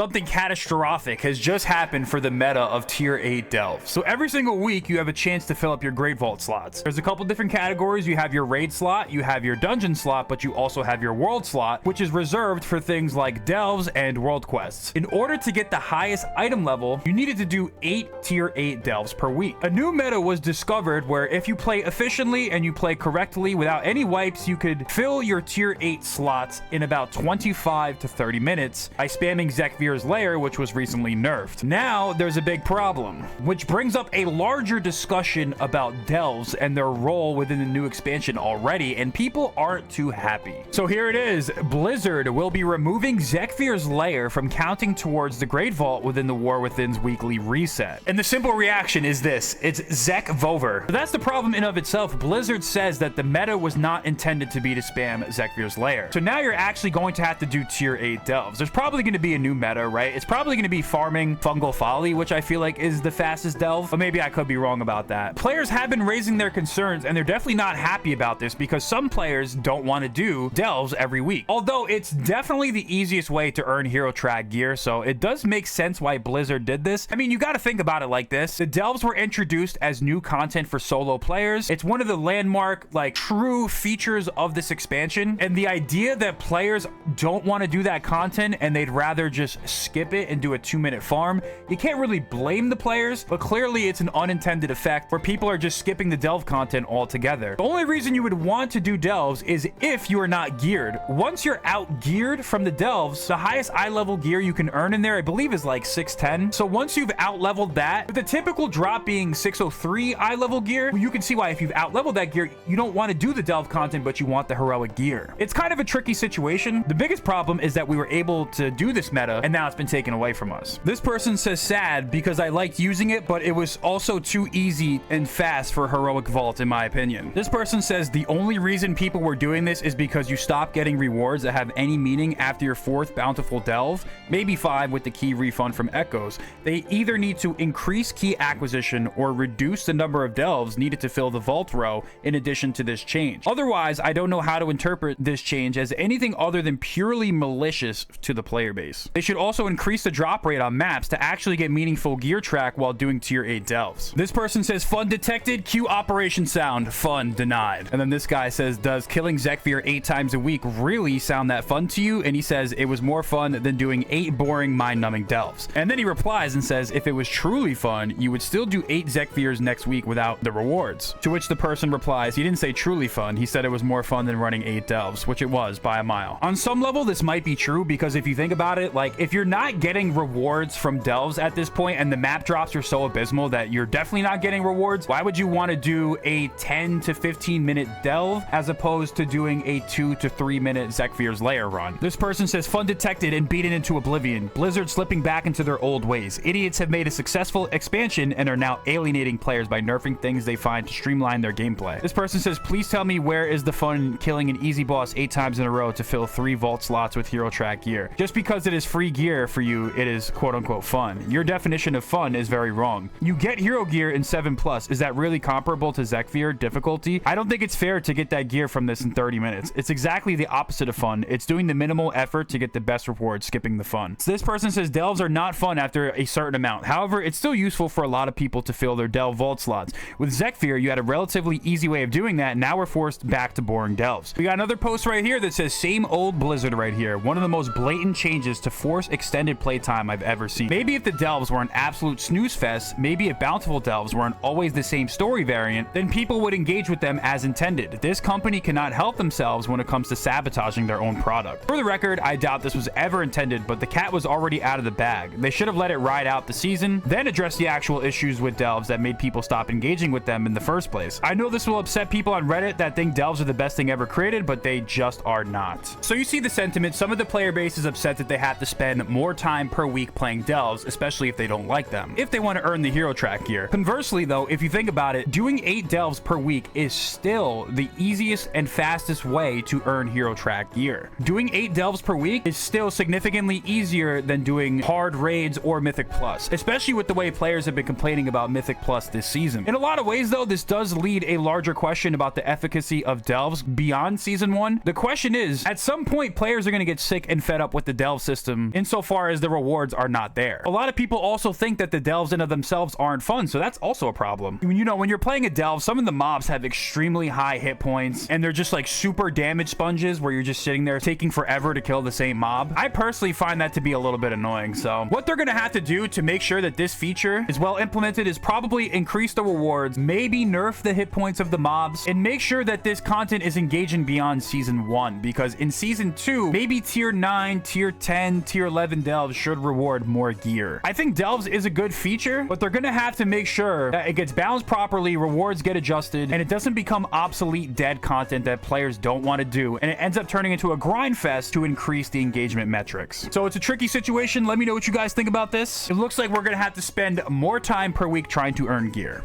Something catastrophic has just happened for the meta of tier 8 delves. So every single week you have a chance to fill up your Great Vault slots. There's a couple different categories. You have your raid slot, you have your dungeon slot, but you also have your world slot, which is reserved for things like delves and world quests. In order to get the highest item level, you needed to do 8 tier 8 delves per week. A new meta was discovered where if you play efficiently and you play correctly without any wipes, you could fill your tier 8 slots in about 25 to 30 minutes by spamming Zekvir's lair, which was recently nerfed. Now there's a big problem, which brings up a larger discussion about delves and their role within the new expansion already, and people aren't too happy. So here it is. Blizzard will be removing Zekvir's lair from counting towards the Great Vault within the War Within's weekly reset. And the simple reaction is this: it's Zekvover. So that's the problem in of itself. Blizzard says that the meta was not intended to be to spam Zekvir's lair. So now you're actually going to have to do tier 8 delves. There's probably going to be a new meta, right? It's probably going to be farming Fungal Folly, which I feel like is the fastest delve, but maybe I could be wrong about that. Players have been raising their concerns, and they're definitely not happy about this because some players don't want to do delves every week. Although it's definitely the easiest way to earn hero track gear, so it does make sense why Blizzard did this. I mean, you got to think about it like this. The delves were introduced as new content for solo players. It's one of the landmark, like, true features of this expansion, and the idea that players don't want to do that content and they'd rather just skip it and do a 2-minute farm, you can't really blame the players, but clearly it's an unintended effect where people are just skipping the delve content altogether. The only reason you would want to do delves is if you are not geared. Once you're out geared from the delves, the highest eye level gear you can earn in there, I believe, is like 610. So once you've out leveled that, with the typical drop being 603 eye level gear, you can see why if you've out leveled that gear, you don't want to do the delve content, but you want the heroic gear. It's kind of a tricky situation. The biggest problem is that we were able to do this meta and now it's been taken away from us. This person says sad because I liked using it, but it was also too easy and fast for heroic vault in my opinion. This person says the only reason people were doing this is because you stop getting rewards that have any meaning after your 4th bountiful delve, maybe 5 with the key refund from echoes. They either need to increase key acquisition or reduce the number of delves needed to fill the vault row in addition to this change. Otherwise, I don't know how to interpret this change as anything other than purely malicious to the player base. They should also increase the drop rate on maps to actually get meaningful gear track while doing tier 8 delves. This person says fun detected, cue operation sound, fun denied. And then this guy says, does killing Zekvir 8 times a week really sound that fun to you? And he says it was more fun than doing 8 boring mind-numbing delves. And then he replies and says if it was truly fun, you would still do 8 Zekvirs next week without the rewards. To which the person replies, he didn't say truly fun, he said it was more fun than running 8 delves, which it was by a mile. On some level, this might be true because if you think about it, like, if you're not getting rewards from delves at this point and the map drops are so abysmal that you're definitely not getting rewards, why would you want to do a 10 to 15 minute delve as opposed to doing a 2 to 3 minute Zekvir's lair run? This person says fun detected and beaten into oblivion. Blizzard slipping back into their old ways. Idiots have made a successful expansion and are now alienating players by nerfing things they find to streamline their gameplay. This person says please tell me where is the fun in killing an easy boss 8 times in a row to fill 3 vault slots with hero track gear. Just because it is free gear for you, it is quote-unquote fun. Your definition of fun is very wrong. You get hero gear in 7+. Is that really comparable to Zekvir difficulty? I don't think it's fair to get that gear from this in 30 minutes. It's exactly the opposite of fun. It's doing the minimal effort to get the best reward, skipping the fun. So this person says delves are not fun after a certain amount. However, it's still useful for a lot of people to fill their delve vault slots. With Zekvir, you had a relatively easy way of doing that. Now we're forced back to boring delves. We got another post right here that says same old Blizzard right here. One of the most blatant changes to force extended playtime I've ever seen. Maybe if the delves were an absolute snooze fest, maybe if bountiful delves weren't always the same story variant, then people would engage with them as intended. This company cannot help themselves when it comes to sabotaging their own product. For the record, I doubt this was ever intended, but the cat was already out of the bag. They should have let it ride out the season, then address the actual issues with delves that made people stop engaging with them in the first place. I know this will upset people on Reddit that think delves are the best thing ever created, but they just are not. So you see the sentiment. Some of the player base is upset that they have to spend more time per week playing delves, especially if they don't like them, if they want to earn the hero track gear. Conversely though, if you think about it, doing 8 delves per week is still the easiest and fastest way to earn hero track gear. Doing 8 delves per week is still significantly easier than doing hard raids or Mythic Plus, especially with the way players have been complaining about Mythic Plus this season. In a lot of ways though, this does lead a larger question about the efficacy of delves beyond season 1. The question is, at some point players are going to get sick and fed up with the delve system in insofar as the rewards are not there. A lot of people also think that the delves in of themselves aren't fun, so that's also a problem. You know, when you're playing a delve, some of the mobs have extremely high hit points, and they're just like super damage sponges where you're just sitting there taking forever to kill the same mob. I personally find that to be a little bit annoying. So what they're gonna have to do to make sure that this feature is well implemented is probably increase the rewards, maybe nerf the hit points of the mobs, and make sure that this content is engaging beyond season 1, because in season 2, maybe tier 9, tier 10, tier 11 delves should reward more gear. I think delves is a good feature, but they're gonna have to make sure that it gets balanced properly, rewards get adjusted, and it doesn't become obsolete dead content that players don't want to do, and it ends up turning into a grind fest to increase the engagement metrics. So it's a tricky situation. Let me know what you guys think about this. It looks like we're gonna have to spend more time per week trying to earn gear.